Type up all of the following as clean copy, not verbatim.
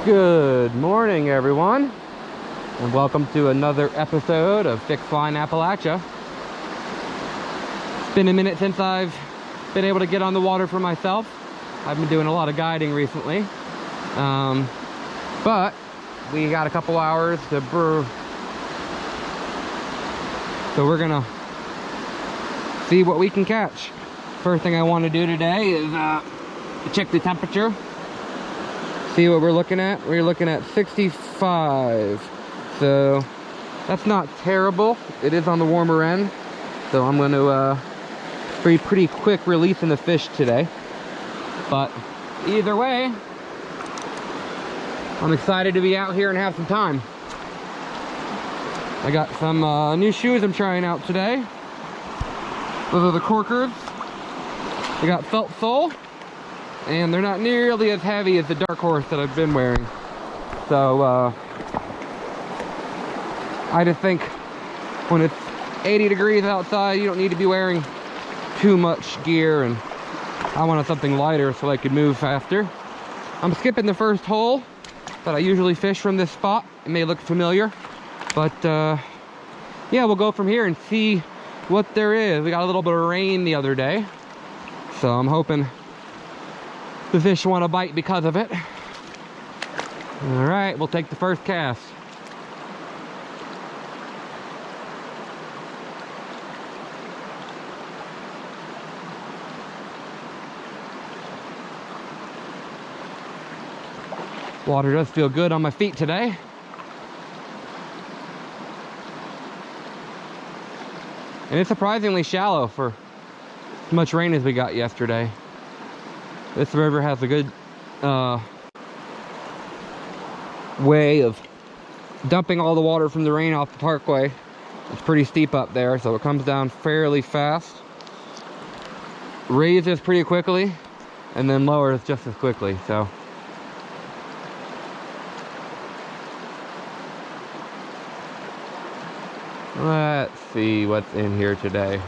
Good morning, everyone, and welcome to another episode of Fixed Line Appalachia. It's been a minute since I've been able to get on the water for myself. I've been doing a lot of guiding recently, but we got a couple hours to brew, so we're gonna see what we can catch. First thing I want to do today is check the temperature. See what we're looking at. We're looking at 65, so that's not terrible. It is on the warmer end, so I'm going to be pretty quick releasing the fish today. But either way, I'm excited to be out here and have some time. I got some new shoes I'm trying out today. Those are the Corkers. They got felt sole, and they're not nearly as heavy as the Dark Horse that I've been wearing. So I just think when it's 80 degrees outside, you don't need to be wearing too much gear, and I wanted something lighter so I could move faster. I'm skipping the first hole, but I usually fish from this spot. It may look familiar, but yeah, we'll go from here and see what there is. We got a little bit of rain the other day, so I'm hoping the fish want to bite because of it. All right, we'll take the first cast. Water does feel good on my feet today. And it's surprisingly shallow for as much rain as we got yesterday. This river has a good way of dumping all the water from the rain off the parkway. It's pretty steep up there, so it comes down fairly fast, raises pretty quickly, and then lowers just as quickly. So let's see what's in here today.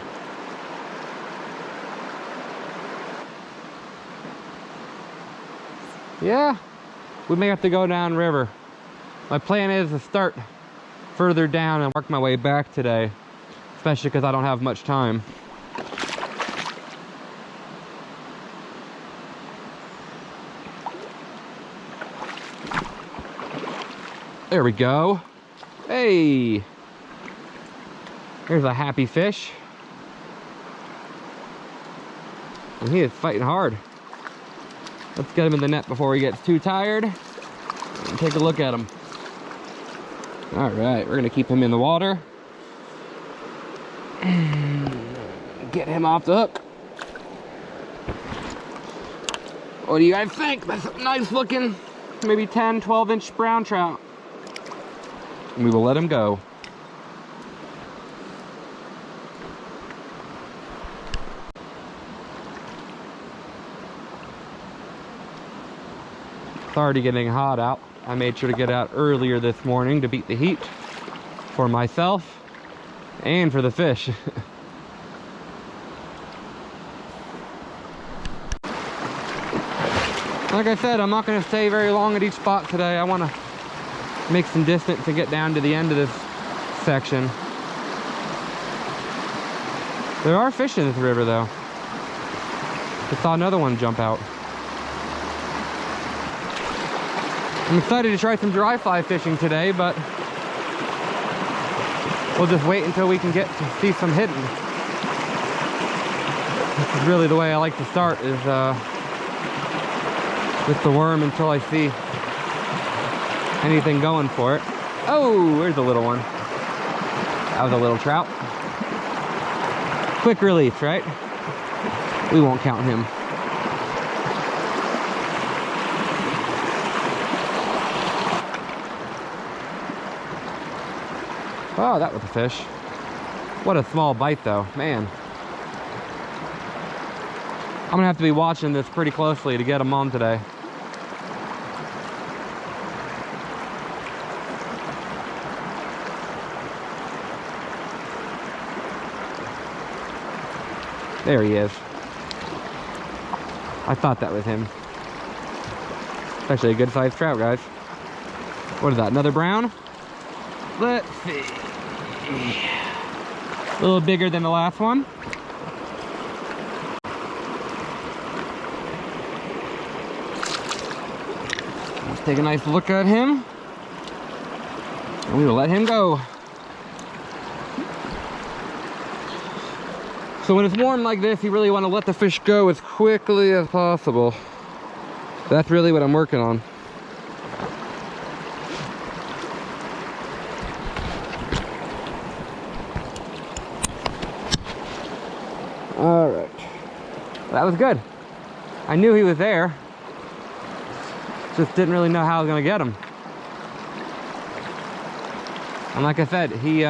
Yeah, we may have to go down river. My plan is to start further down and work my way back today, especially because I don't have much time. There we go. Hey, here's a happy fish, and he is fighting hard. Let's get him in the net before he gets too tired and take a look at him. All right, we're gonna keep him in the water. Get him off the hook. What do you guys think? That's a nice looking, maybe 10, 12-inch brown trout. And we will let him go. It's already getting hot out. I made sure to get out earlier this morning to beat the heat for myself and for the fish. Like I said, I'm not going to stay very long at each spot today. I want to make some distance to get down to the end of this section. There are fish in this river though. I saw another one jump out. I'm excited to try some dry fly fishing today, but we'll just wait until we can get to see some hidden. This is really the way I like to start, is with the worm until I see anything going for it. Oh, there's a little one. That was a little trout. Quick release, right? We won't count him. Oh, that was a fish. What a small bite though, man. I'm gonna have to be watching this pretty closely to get them on today. There he is. I thought that was him. It's actually a good sized trout, guys. What is that, another brown? Let's see. A little bigger than the last one. Let's take a nice look at him. And we will let him go. So when it's warm like this, you really want to let the fish go as quickly as possible. That's really what I'm working on. All right, that was good. I knew he was there, just didn't really know how I was gonna get him. And like I said, he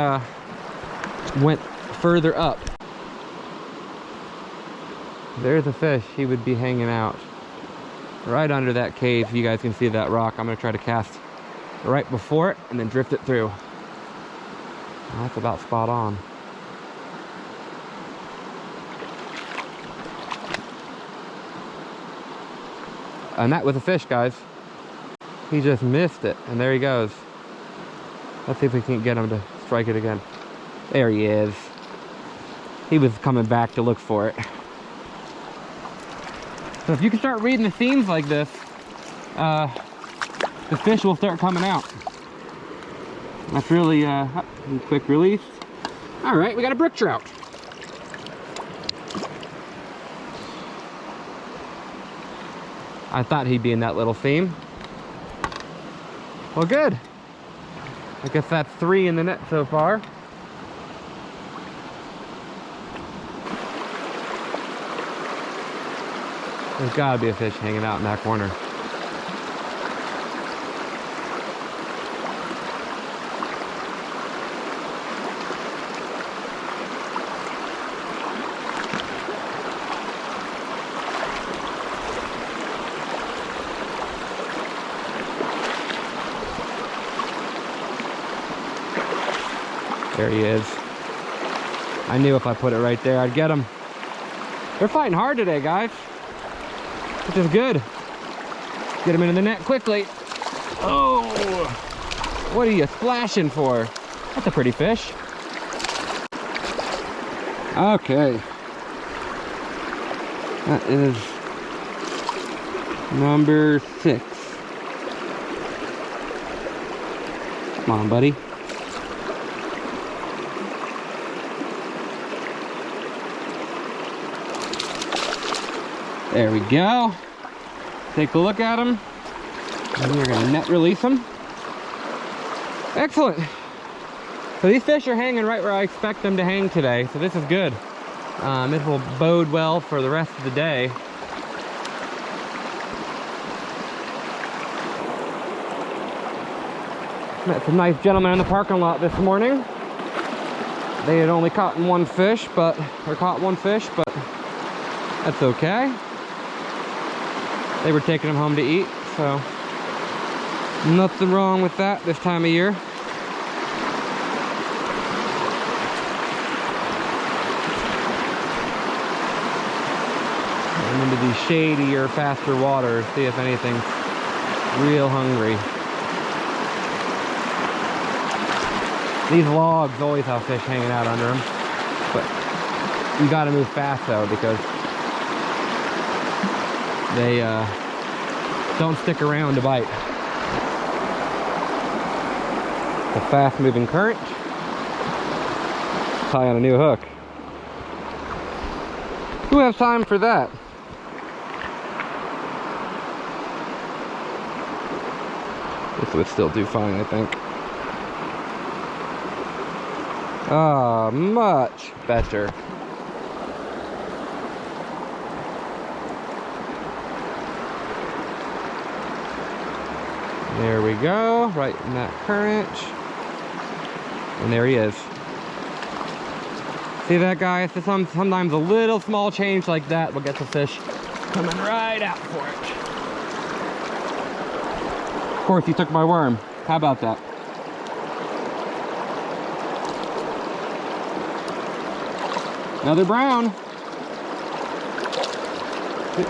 went further up. There's a fish. He would be hanging out right under that cave. You guys can see that rock. I'm gonna try to cast right before it and then drift it through. That's about spot on. And that was a fish, guys. He just missed it, and there he goes. Let's see if we can get him to strike it again. There he is. He was coming back to look for it. So if you can start reading the seams like this, the fish will start coming out. That's really quick release. All right, we got a brook trout. I thought he'd be in that little seam. Well, good. I guess that's 3 in the net so far. There's gotta be a fish hanging out in that corner. There he is. I knew if I put it right there, I'd get him. They're fighting hard today, guys, which is good. Get him into the net quickly. Oh, what are you splashing for? That's a pretty fish. Okay. That is number 6. Come on, buddy. There we go. Take a look at them. And we're gonna net release them. Excellent. So these fish are hanging right where I expect them to hang today. So this is good. This will bode well for the rest of the day. Met some nice gentlemen in the parking lot this morning. They had only caught one fish, but that's okay. They were taking them home to eat, so nothing wrong with that this time of year. I'm into these shadier, faster waters, see if anything's real hungry. These logs always have fish hanging out under them, but you gotta move fast though, because they don't stick around to bite. A fast moving current. Tie on a new hook. Who has time for that? This would still do fine, I think. Ah, much better. There we go, right in that current. And there he is. See that, guys? Sometimes a little small change like that will get the fish coming right out for it. Of course, he took my worm. How about that? Another brown.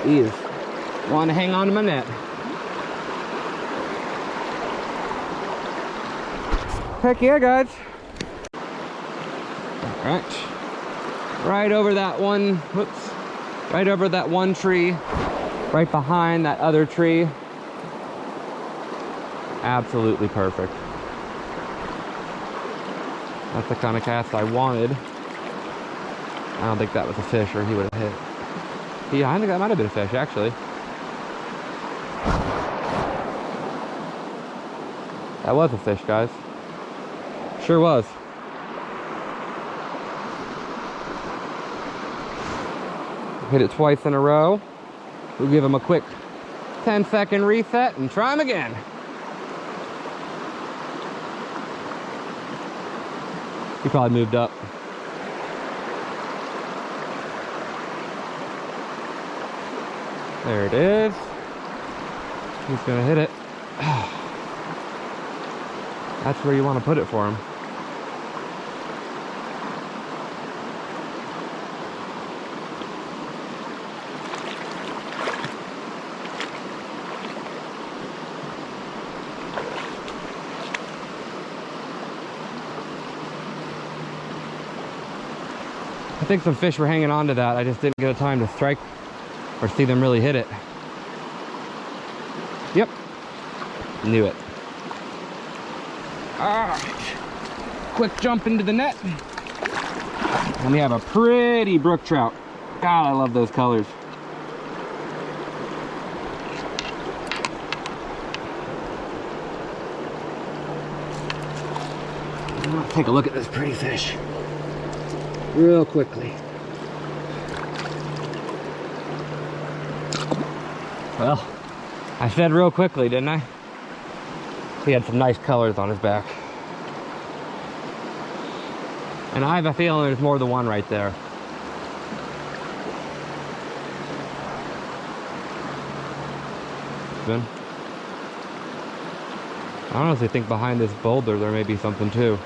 He is wanting to hang on to my net. Heck yeah, guys. All right. Right over that one, whoops. Right over that one tree. Right behind that other tree. Absolutely perfect. That's the kind of cast I wanted. I don't think that was a fish or he would have hit. Yeah, I think that might have been a fish, actually. That was a fish, guys. Sure was. Hit it twice in a row. We'll give him a quick 10-second reset and try him again. He probably moved up. There it is. He's gonna hit it. That's where you want to put it for him. I think some fish were hanging on to that. I just didn't get a time to strike or see them really hit it. Yep. Knew it. Alright. Quick jump into the net. And we have a pretty brook trout. God, I love those colors. Let's take a look at this pretty fish real quickly. Well, I said real quickly, didn't I? He had some nice colors on his back. And I have a feeling there's more than one right there. Then I honestly think behind this boulder there may be something too.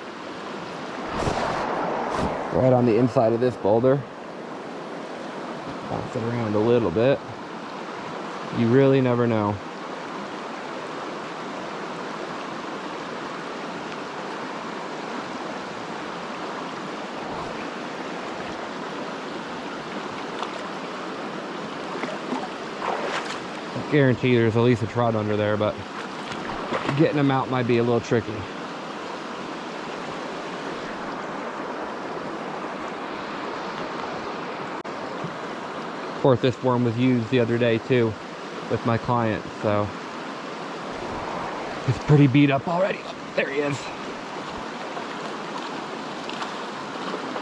Right on the inside of this boulder. Bounce it around a little bit. You really never know. I guarantee there's at least a trout under there, but getting them out might be a little tricky. Of course, this worm was used the other day too with my client, so it's pretty beat up already. Oh, there he is.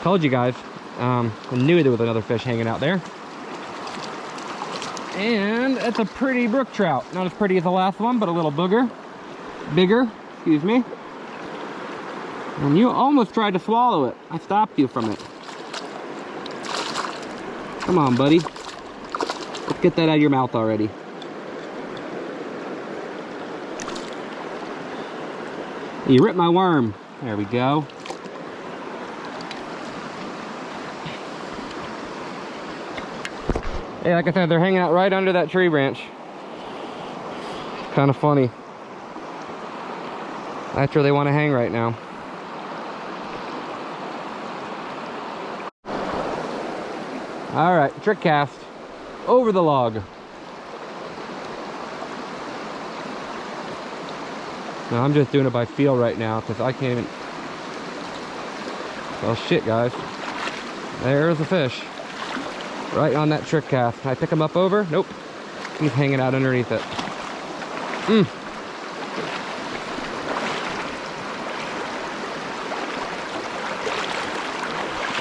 Told you guys. I knew there was another fish hanging out there. And it's a pretty brook trout. Not as pretty as the last one, but a little bigger, excuse me. And you almost tried to swallow it. I stopped you from it. Come on, buddy. Let's get that out of your mouth already. You ripped my worm. There we go. Hey, like I said, they're hanging out right under that tree branch. Kind of funny. That's where they want to hang right now. All right, trick cast over the log. Now I'm just doing it by feel right now because I can't even. Well, shit, guys. There's a fish. Right on that trick cast. Can I pick him up over? Nope. He's hanging out underneath it.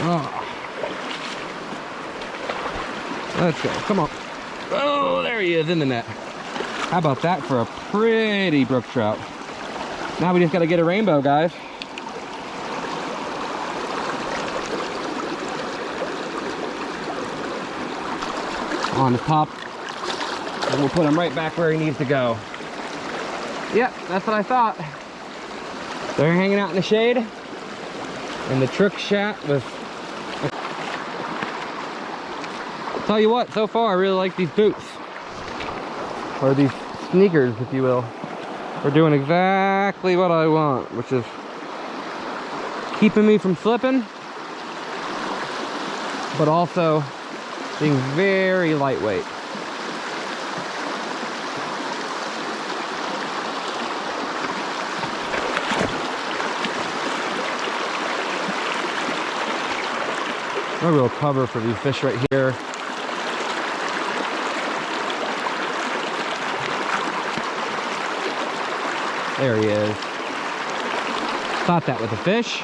Oh. Let's go. Come on. Oh, there he is in the net. How about that for a pretty brook trout? Now we just got to get a rainbow, guys. On the top, and we'll put him right back where he needs to go. Yep, that's what I thought. They're hanging out in the shade, and the trick shot was. I'll tell you what, so far I really like these boots, or these sneakers, if you will. They're doing exactly what I want, which is keeping me from slipping, but also being very lightweight. No real cover for these fish right here. There he is. Thought that was a fish.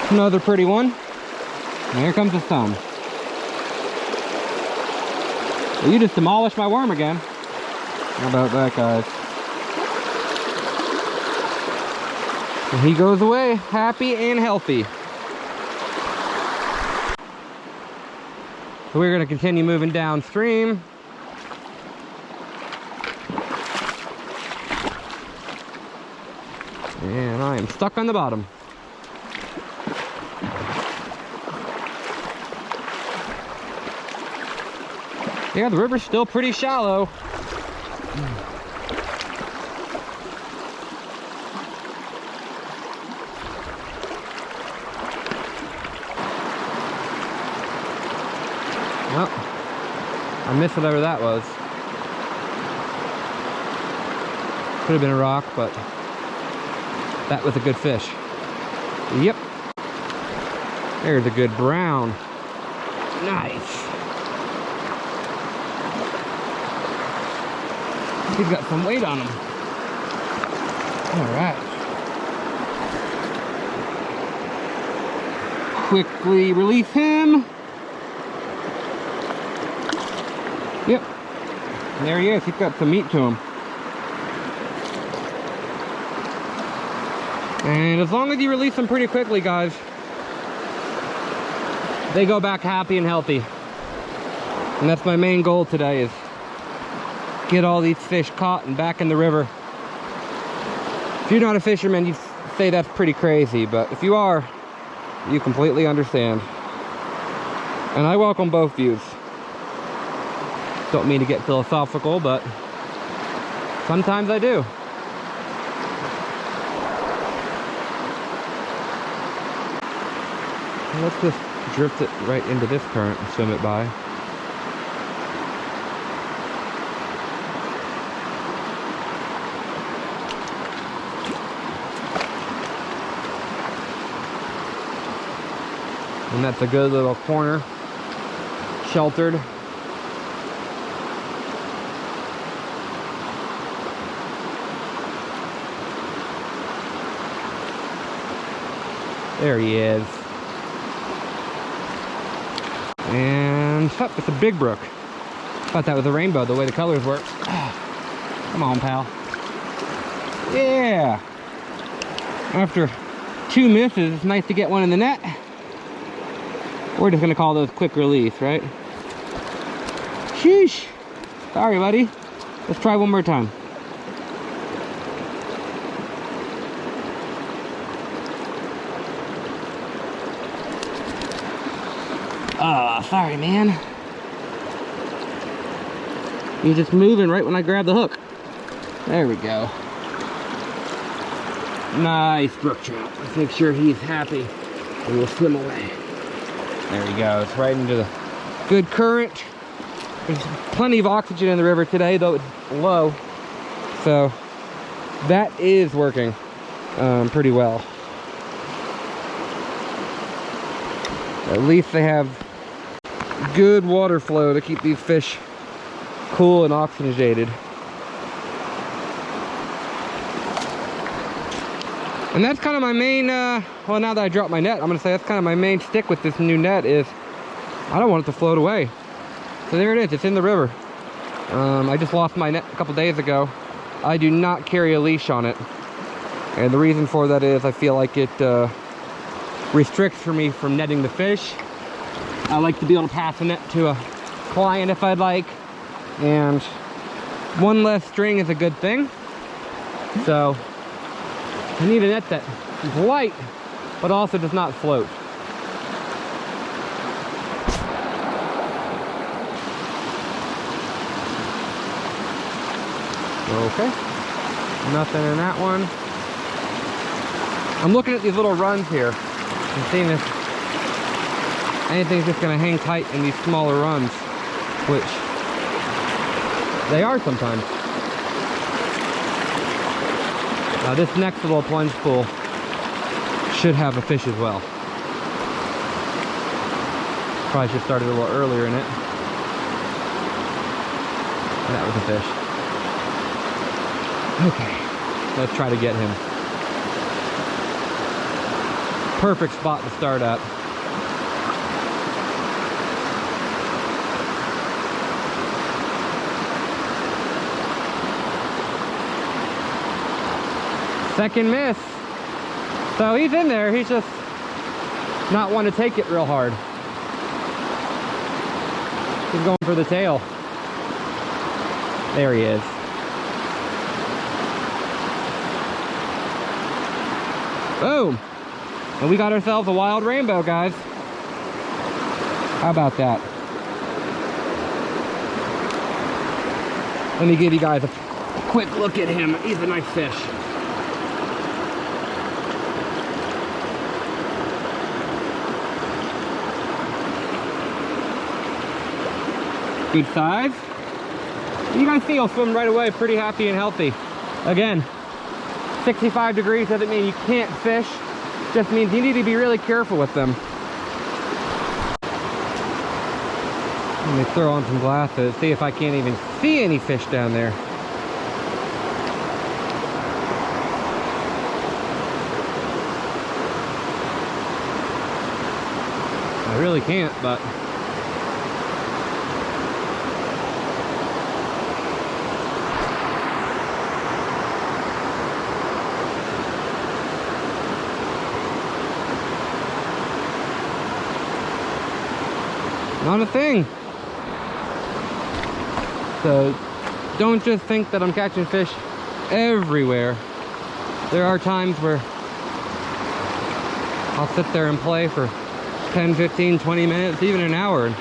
Another pretty one. And here comes the sun. Well, you just demolished my worm again. How about that, guys? And he goes away happy and healthy. So we're going to continue moving downstream. And I am stuck on the bottom. Yeah, the river's still pretty shallow. Well, I missed whatever that was. Could have been a rock, but that was a good fish. Yep. There's a good brown. Nice. He's got some weight on him. All right. Quickly release him. Yep. And there he is. He's got some meat to him. And as long as you release them pretty quickly, guys, they go back happy and healthy. And that's my main goal today, is get all these fish caught and back in the river. If you're not a fisherman, you'd say that's pretty crazy, but if you are, you completely understand. And I welcome both views. Don't mean to get philosophical, but sometimes I do. Let's just drift it right into this current and swim it by. And that's a good little corner, sheltered. There he is. And oh, it's a big brook. Thought that was a rainbow, the way the colors work. Come on, pal. Yeah. After 2 misses, it's nice to get one in the net. We're just gonna call those quick release, right? Sheesh. Sorry, buddy. Let's try one more time. Oh, sorry, man. You're just moving right when I grab the hook. There we go. Nice brook trout. Let's make sure he's happy and we'll swim away. There he goes, right into the good current. There's plenty of oxygen in the river today, though it's low. So that is working pretty well. At least they have good water flow to keep these fish cool and oxygenated. And that's kind of my main, well, now that I dropped my net, I'm going to say that's kind of my main stick with this new net is I don't want it to float away. So there it is, it's in the river. I just lost my net a couple days ago. I do not carry a leash on it. And the reason for that is I feel like it restricts for me from netting the fish. I like to be able to pass a net to a client if I'd like. And one less string is a good thing. So I need a net that is light, but also does not float. Okay. Nothing in that one. I'm looking at these little runs here and seeing if anything's just going to hang tight in these smaller runs, which they are sometimes. This next little plunge pool should have a fish as well. Probably should have started a little earlier in it. That was a fish. Okay, let's try to get him. Perfect spot to start at. Second miss. So he's in there, he's just not wanting to take it real hard. He's going for the tail. There he is. Boom! And we got ourselves a wild rainbow, guys. How about that? Let me give you guys a quick look at him. He's a nice fish. Good size. You guys see he'll swim right away, pretty happy and healthy. Again, 65 degrees doesn't mean you can't fish, just means you need to be really careful with them. Let me throw on some glasses, see if I can't even see any fish down there. I really can't, but not a thing. So don't just think that I'm catching fish everywhere. There are times where I'll sit there and play for 10, 15, 20 minutes, even an hour, and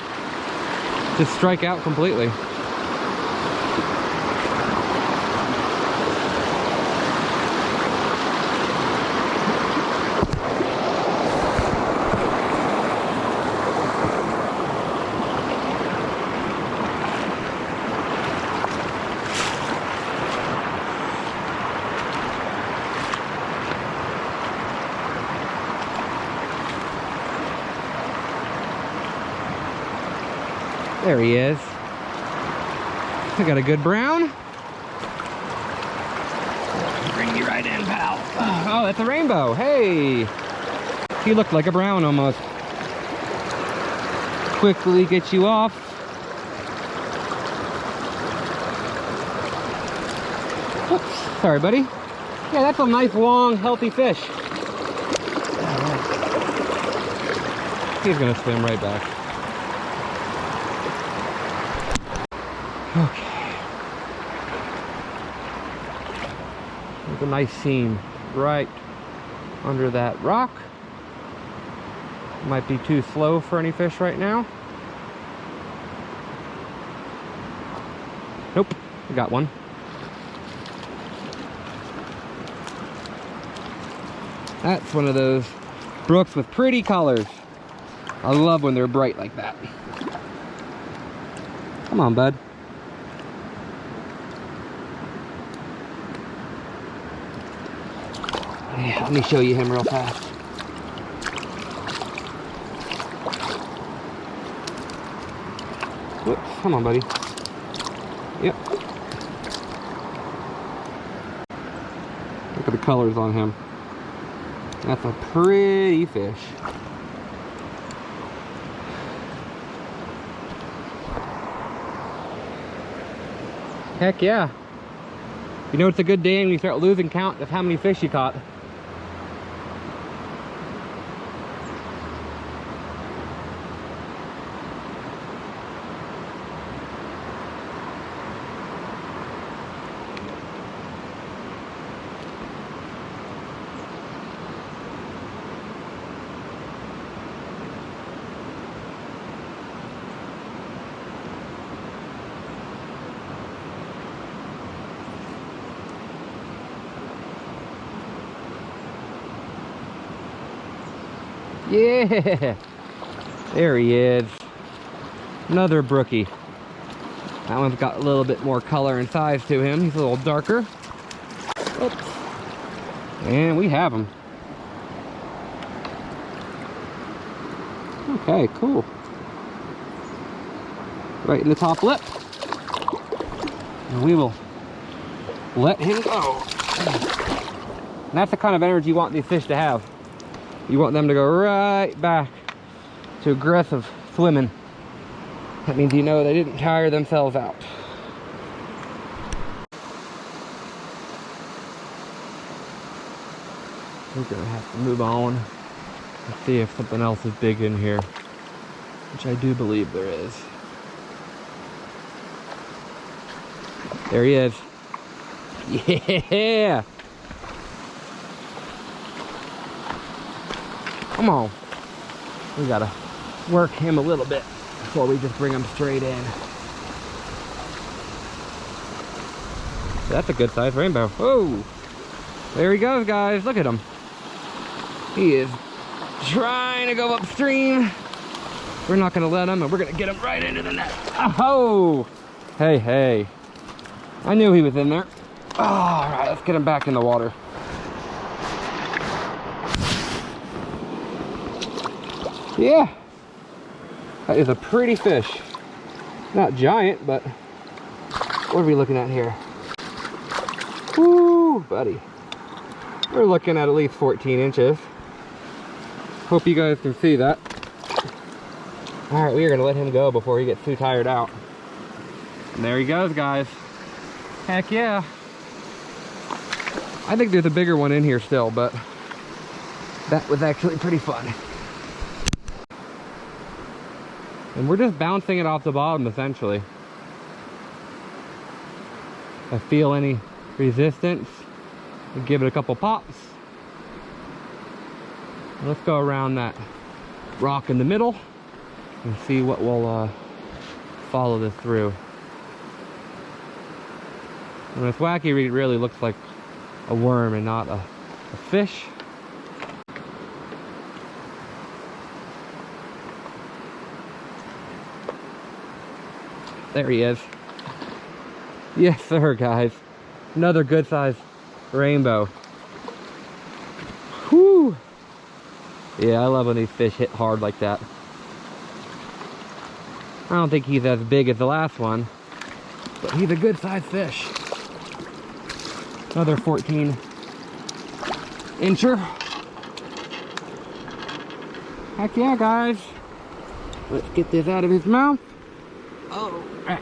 just strike out completely. There he is. I got a good brown. Bring you right in, pal. Oh, that's a rainbow. Hey. He looked like a brown almost. Quickly get you off. Oops. Sorry, buddy. Yeah, that's a nice, long, healthy fish. He's gonna swim right back. Okay. There's a nice seam right under that rock. Might be too slow for any fish right now. Nope, I got one. That's one of those brooks with pretty colors. I love when they're bright like that. Come on, bud. Yeah, let me show you him real fast. Whoops, come on, buddy. Yep. Look at the colors on him. That's a pretty fish. Heck yeah. You know it's a good day when you start losing count of how many fish you caught. Yeah, there he is. Another brookie. That one's got a little bit more color and size to him. He's a little darker. Oops. And we have him. Okay, cool. Right in the top lip. And we will let him go. And that's the kind of energy you want these fish to have. You want them to go right back to aggressive swimming. That means you know they didn't tire themselves out. We're gonna have to move on and see if something else is big in here, which I do believe there is. There he is. Yeah! Come on. We gotta work him a little bit before we just bring him straight in. That's a good sized rainbow. Oh! There he goes, guys. Look at him. He is trying to go upstream. We're not gonna let him, and we're gonna get him right into the net. Oh! Hey, hey. I knew he was in there. Oh, all right, let's get him back in the water. Yeah, that is a pretty fish. Not giant, but what are we looking at here? Woo, buddy. We're looking at least 14 inches. Hope you guys can see that. All right, we are gonna let him go before he gets too tired out. And there he goes, guys. Heck yeah. I think there's a bigger one in here still, but that was actually pretty fun. And we're just bouncing it off the bottom, essentially. If I feel any resistance, we'll give it a couple pops. Let's go around that rock in the middle and see what will follow this through. And this wacky reed really looks like a worm and not a fish. There he is. Yes, sir, guys. Another good sized rainbow. Whew. Yeah, I love when these fish hit hard like that. I don't think he's as big as the last one, but he's a good sized fish. Another 14 incher. Heck yeah, guys. Let's get this out of his mouth. Oh, right.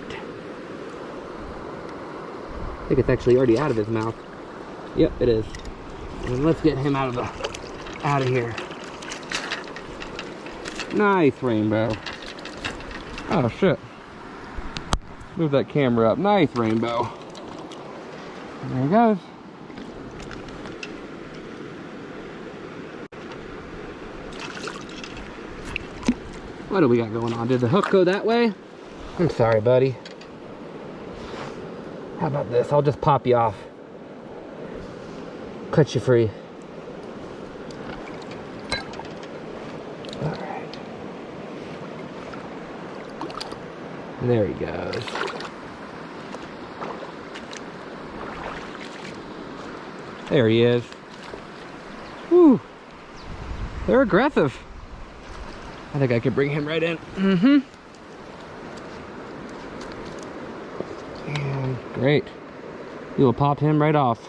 I think it's actually already out of his mouth. Yep, it is. And let's get him out of here. Nice rainbow. Oh shit. Move that camera up. Nice rainbow. There he goes. What do we got going on? Did the hook go that way? I'm sorry, buddy. How about this? I'll just pop you off. Cut you free. Alright. There he goes. There he is. Whew. They're aggressive. I think I could bring him right in. Mm-hmm. And great. We will pop him right off.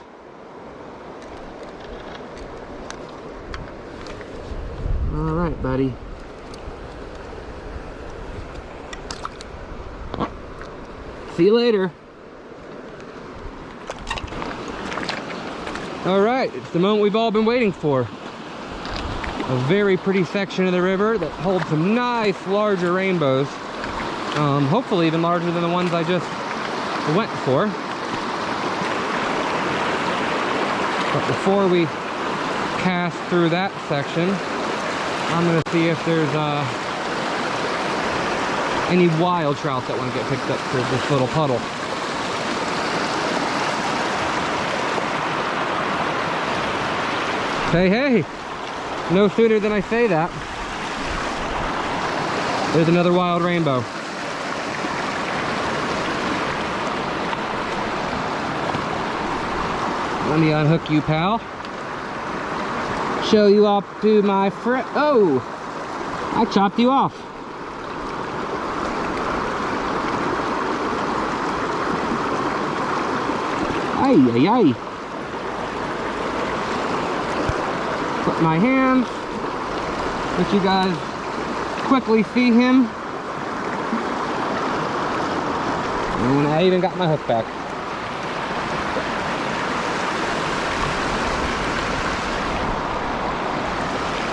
All right, buddy. See you later. All right, it's the moment we've all been waiting for. A very pretty section of the river that holds some nice larger rainbows. Hopefully even larger than the ones I just went for. But before we cast through that section, I'm gonna see if there's any wild trout that want to get picked up through this little puddle. Hey, hey! No sooner than I say that, there's another wild rainbow. Let me unhook you, pal. Show you off to my friend. Oh, I chopped you off. Ay, ay, ay. Put my hands. Let you guys quickly see him. And I even got my hook back.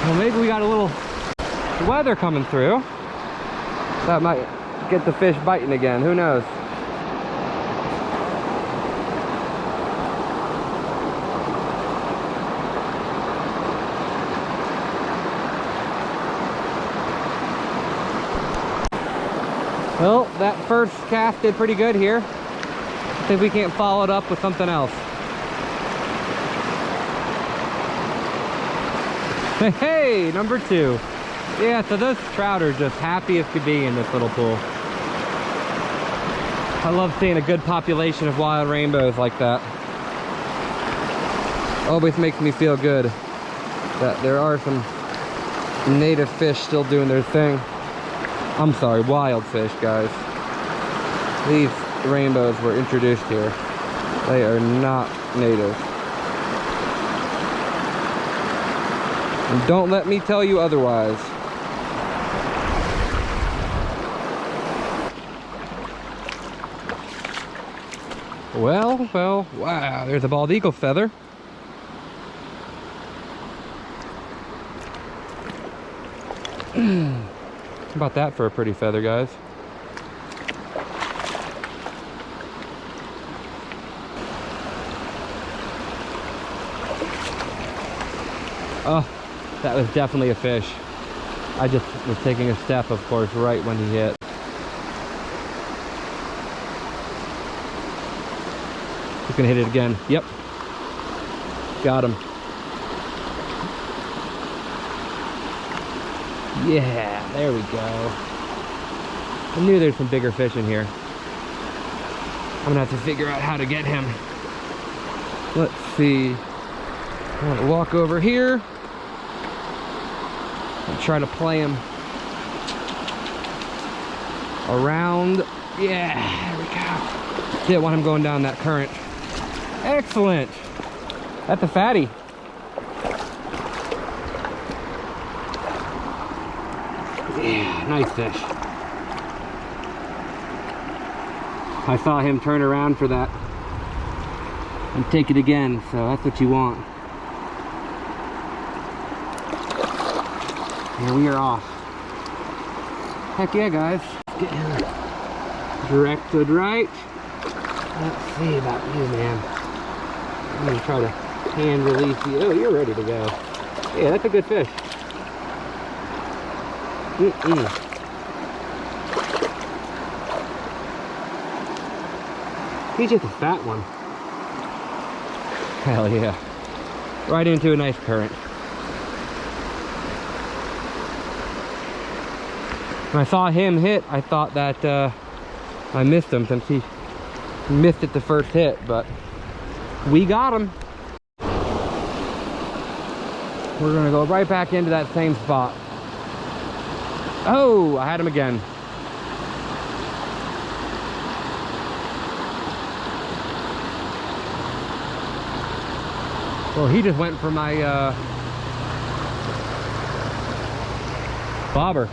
Well, maybe we got a little weather coming through. That might get the fish biting again. Who knows? Well, that first cast did pretty good here. I think we can't follow it up with something else. Hey, number 2. Yeah, so those trout are just happy as could be in this little pool. I love seeing a good population of wild rainbows like that. Always makes me feel good that there are some native fish still doing their thing. I'm sorry, wild fish, guys. These rainbows were introduced here. They are not native. And don't let me tell you otherwise. Well, wow, there's a bald eagle feather. How about that for a pretty feather, guys? Oh, that was definitely a fish. I just was taking a step, of course, right when he hit. He's gonna hit it again. Yep. Got him. Yeah, there we go. I knew there's some bigger fish in here. I'm gonna have to figure out how to get him. Let's see. I'm gonna walk over here and try to play him around. Yeah, there we go. Didn't want him going down that current. Excellent. That's a fatty. Yeah, nice fish. I saw him turn around for that and take it again, so that's what you want. Here we are off. Heck yeah, guys. Get him directed right. Let's see about you, man. I'm gonna try to hand release you. Oh, you're ready to go. Yeah, that's a good fish. He's just a fat one. Hell yeah. Right into a nice current. When I saw him hit, I thought that I missed him since he missed it the first hit, but we got him. We're gonna go right back into that same spot. Oh, I had him again. Well, he just went for my bobber.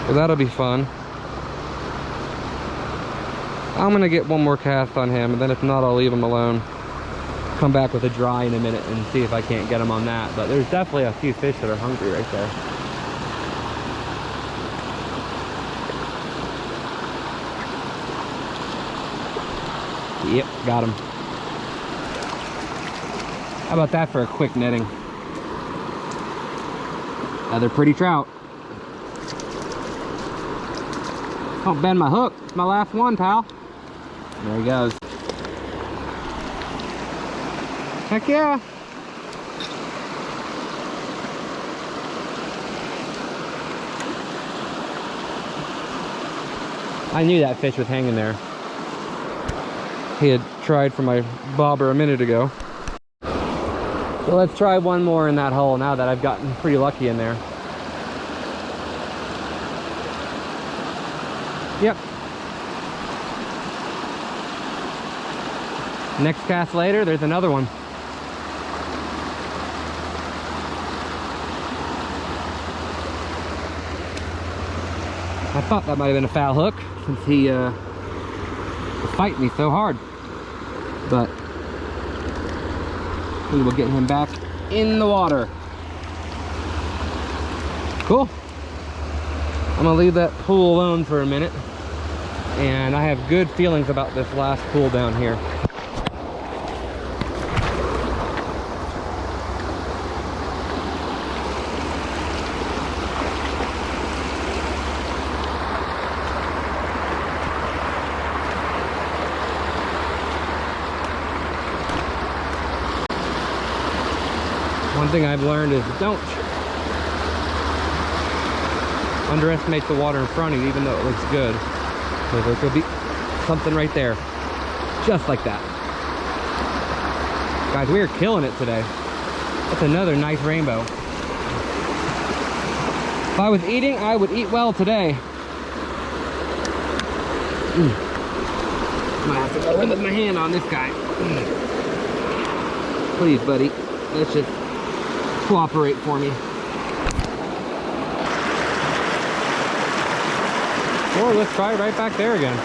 So that'll be fun. I'm gonna get one more cast on him, and then if not, I'll leave him alone. Come back with a dry in a minute and see if I can't get him on that. But there's definitely a few fish that are hungry right there. Yep, got him. How about that for a quick netting? Another pretty trout. Don't bend my hook. It's my last one, pal. There he goes. Heck yeah. I knew that fish was hanging there. He had tried for my bobber a minute ago. So let's try one more in that hole now that I've gotten pretty lucky in there. Yep. Next cast later, there's another one. I thought that might have been a foul hook since he was fighting me so hard. But we will get him back in the water. Cool. I'm gonna leave that pool alone for a minute. And I have good feelings about this last pool down here. One thing I've learned is don't underestimate the water in front of you, even though it looks good. So there could be something right there. Just like that. Guys, we are killing it today. That's another nice rainbow. If I was eating, I would eat well today. I might have to go with my hand on this guy. Please, buddy. Let's just cooperate for me. Or let's try it right back there again.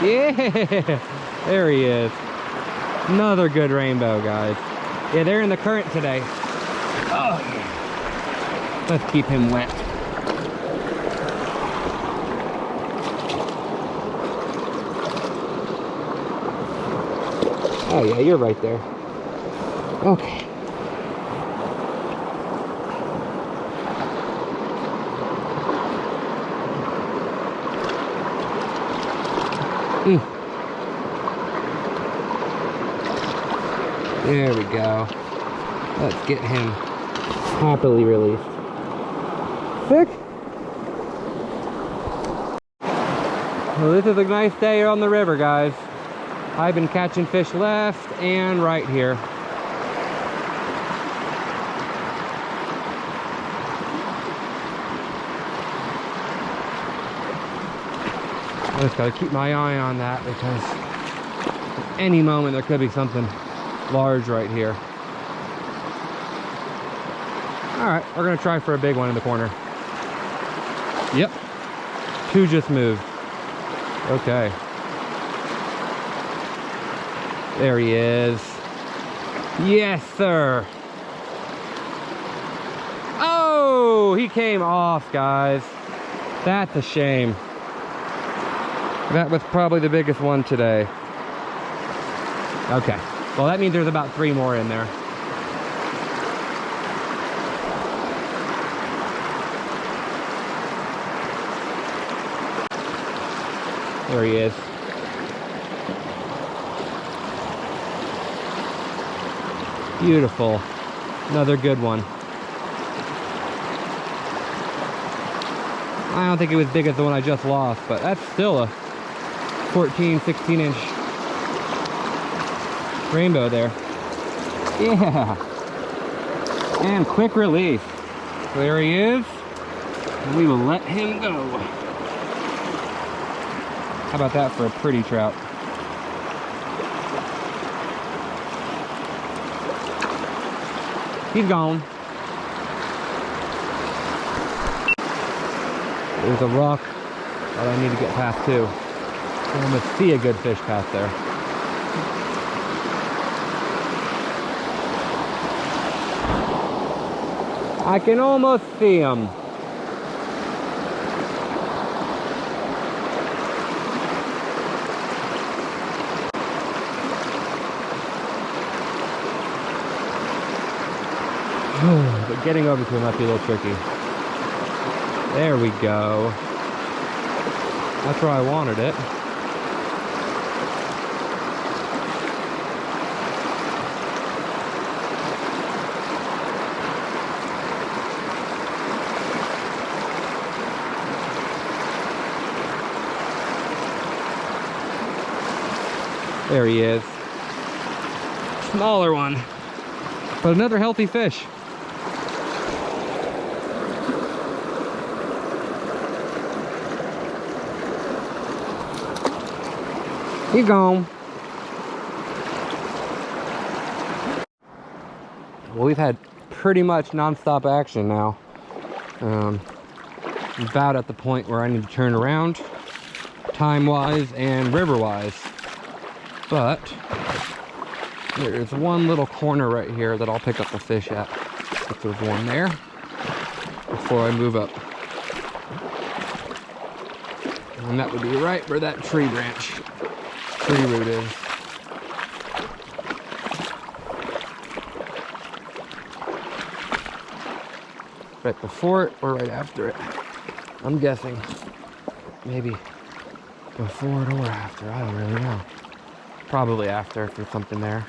Yeah, there he is. Another good rainbow, guys. Yeah, they're in the current today. Oh yeah. Let's keep him wet. Oh yeah, you're right there. Okay. There we go. Let's get him happily released. Sick. Well, this is a nice day here on the river, guys. I've been catching fish left and right here. I just gotta keep my eye on that because at any moment there could be something large right here. Alright, we're gonna try for a big one in the corner. Yep. Two just moved. Okay. There he is. Yes, sir. Oh, he came off, guys. That's a shame. That was probably the biggest one today. Okay. Well, that means there's about 3 more in there. There he is. Beautiful. Another good one. I don't think it was big as the one I just lost, but that's still a 14, 16-inch rainbow there. Yeah. And quick release. There he is. And we will let him go. How about that for a pretty trout? He's gone. There's a rock that I need to get past too. I almost see a good fish past there. I can almost see him. getting over to him might be a little tricky. There we go. That's where I wanted it. There he is. Smaller one, but another healthy fish. He's gone. Well, we've had pretty much non-stop action now. I'm about at the point where I need to turn around, time-wise and river-wise. But there's one little corner right here that I'll pick up the fish at. If there's one there, before I move up. And that would be right where that tree root is. Right before it or right after it? I'm guessing maybe before it or after. I don't really know. Probably after, if there's something there.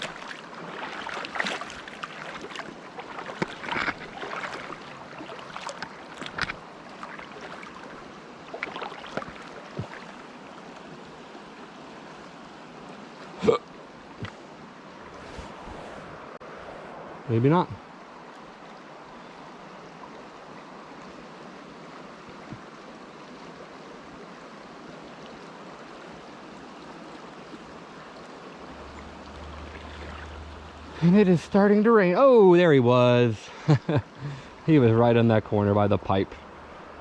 Maybe not. And it is starting to rain. Oh, there he was. He was right on that corner by the pipe.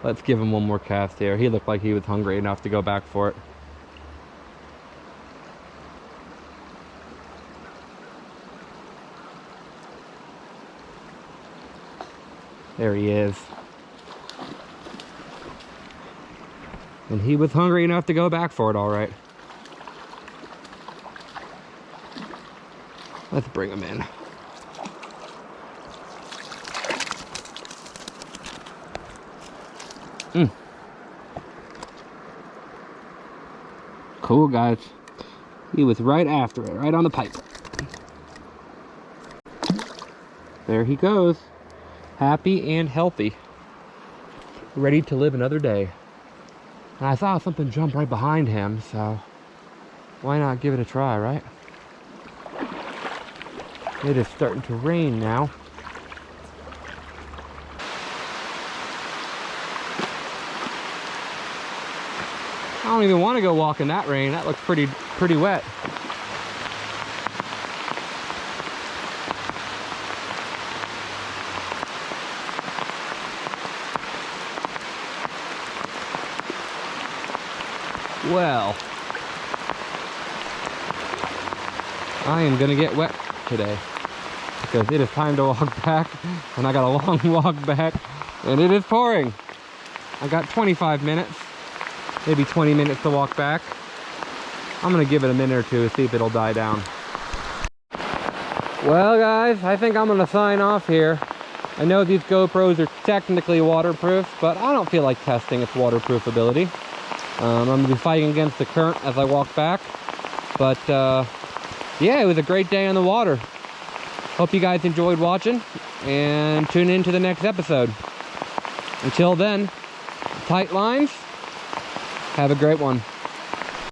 Let's give him one more cast here. He looked like he was hungry enough to go back for it. There he is. And he was hungry enough to go back for it, all right. Let's bring him in. Cool, guys. He was right after it, right on the pipe. There he goes. Happy and healthy. Ready to live another day. And I saw something jump right behind him, so why not give it a try, right? It is starting to rain now. I don't even want to go walk in that rain. That looks pretty wet. Well, I am gonna get wet today because it is time to walk back, and I got a long walk back, and it is pouring. I got 25 minutes, maybe 20 minutes to walk back. I'm gonna give it a minute or two to see if it'll die down. Well, guys, I think I'm gonna sign off here. I know these GoPros are technically waterproof, but I don't feel like testing its waterproof ability. I'm gonna be fighting against the current as I walk back, but yeah, it was a great day on the water. Hope you guys enjoyed watching, and tune in to the next episode. Until then, tight lines. Have a great one.